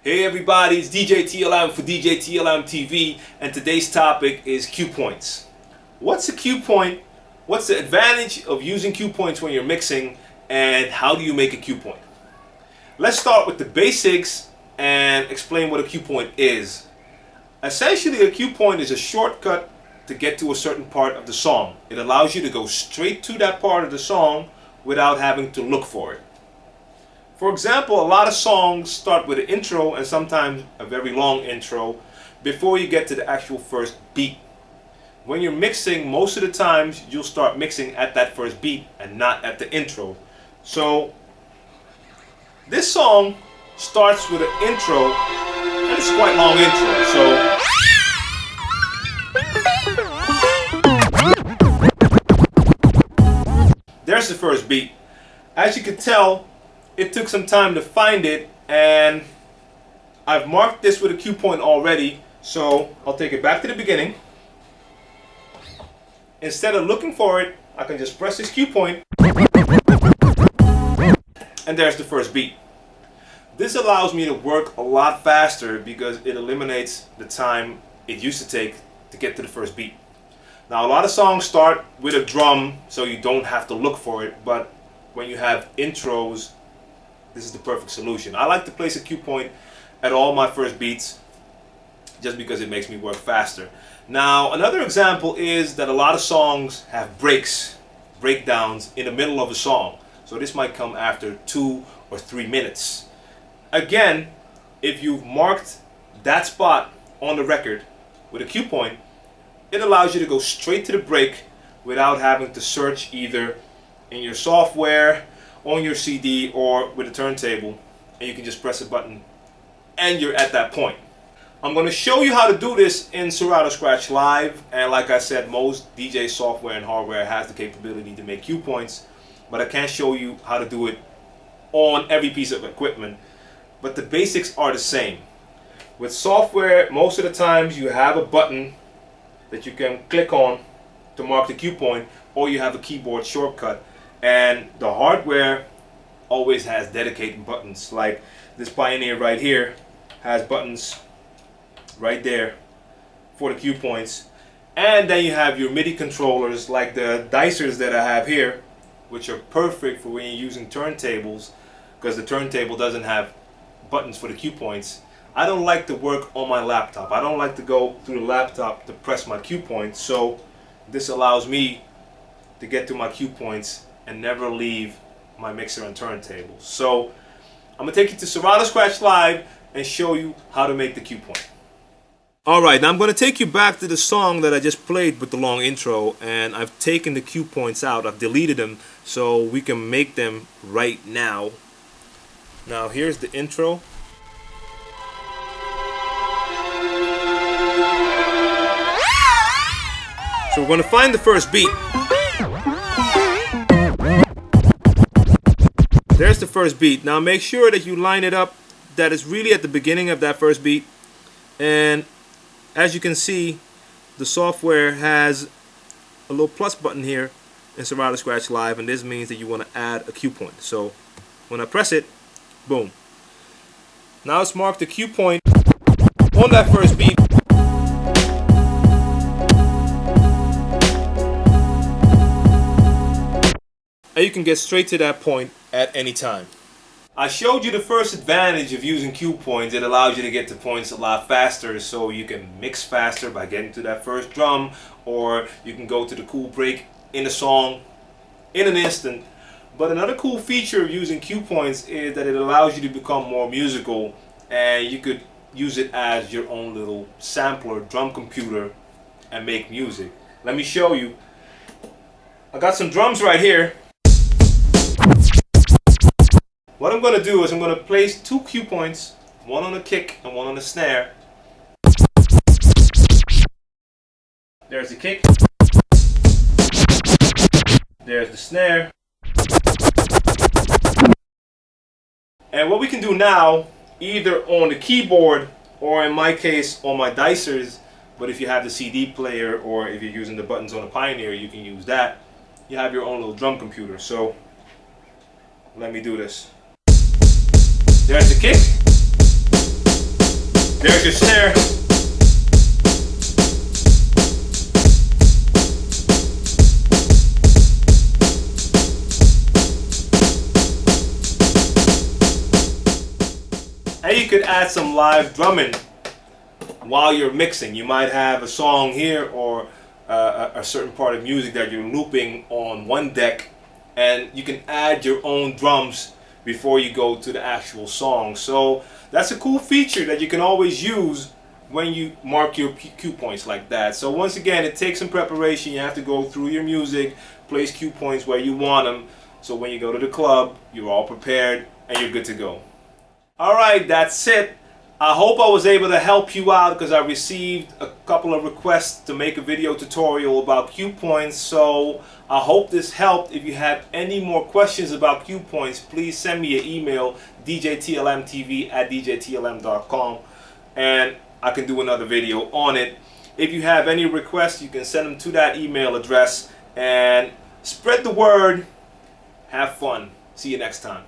Hey everybody, it's DJ TLM for DJ TLM TV, and today's topic is cue points. What's a cue point? What's the advantage of using cue points when you're mixing, and how do you make a cue point? Let's start with the basics and explain what a cue point is. Essentially, a cue point is a shortcut to get to a certain part of the song. It allows you to go straight to that part of the song without having to look for it. For example, a lot of songs start with an intro and sometimes a very long intro before you get to the actual first beat. When you're mixing, most of the times you'll start mixing at that first beat and not at the intro. So this song starts with an intro, and it's quite a long intro. So there's the first beat. As you can tell, it took some time to find it, and I've marked this with a cue point already, so I'll take it back to the beginning. Instead of looking for it, I can just press this cue point, and there's the first beat. This allows me to work a lot faster because it eliminates the time it used to take to get to the first beat. Now, a lot of songs start with a drum, so you don't have to look for it, but when you have intros, this is the perfect solution. I like to place a cue point at all my first beats just because it makes me work faster. Now, another example is that a lot of songs have breakdowns in the middle of a song. So this might come after 2 or 3 minutes. Again, if you've marked that spot on the record with a cue point, it allows you to go straight to the break without having to search either in your software, on your CD, or with a turntable, and you can just press a button and you're at that point. I'm going to show you how to do this in Serato Scratch Live, and like I said, most DJ software and hardware has the capability to make cue points, but I can't show you how to do it on every piece of equipment, but the basics are the same. With software, most of the times you have a button that you can click on to mark the cue point, or you have a keyboard shortcut. And the hardware always has dedicated buttons. Like this Pioneer right here has buttons right there for the cue points. And then you have your MIDI controllers like the dicers that I have here, which are perfect for when you're using turntables, because the turntable doesn't have buttons for the cue points. I don't like to work on my laptop. I don't like to go through the laptop to press my cue points. So this allows me to get to my cue points and never leave my mixer and turntable. So I'm gonna take you to Serato Scratch Live and show you how to make the cue point. Alright, now I'm gonna take you back to the song that I just played with the long intro, and I've taken the cue points out. I've deleted them so we can make them right now. Now here's the intro. So we're gonna find the first beat. There's the first beat. Now make sure that you line it up that is really at the beginning of that first beat. And as you can see, the software has a little plus button here in Serato Scratch Live, and this means that you want to add a cue point. So when I press it, boom. Now it's marked the cue point on that first beat. And you can get straight to that point at any time. I showed you the first advantage of using cue points. It allows you to get to points a lot faster, so you can mix faster by getting to that first drum, or you can go to the cool break in the song in an instant. But another cool feature of using cue points is that it allows you to become more musical, and you could use it as your own little sampler, drum computer, and make music. Let me show you. I got some drums right here. What I'm going to do is I'm going to place 2 cue points, one on the kick and one on the snare. There's the kick. There's the snare. And what we can do now, either on the keyboard or in my case on my dicers, but if you have the CD player or if you're using the buttons on the Pioneer, you can use that. You have your own little drum computer. So let me do this. There's the kick. There's your snare. And you could add some live drumming while you're mixing. You might have a song here or a certain part of music that you're looping on one deck, and you can add your own drums before you go to the actual song. So that's a cool feature that you can always use when you mark your cue points like that. So once again, it takes some preparation. You have to go through your music, place cue points where you want them, so when you go to the club, you're all prepared and you're good to go. Alright, that's it. I hope I was able to help you out because I received a couple of requests to make a video tutorial about cue points. So I hope this helped. If you have any more questions about cue points, please send me an email, djtlmtv@djtlm.com, and I can do another video on it. If you have any requests, you can send them to that email address and spread the word. Have fun. See you next time.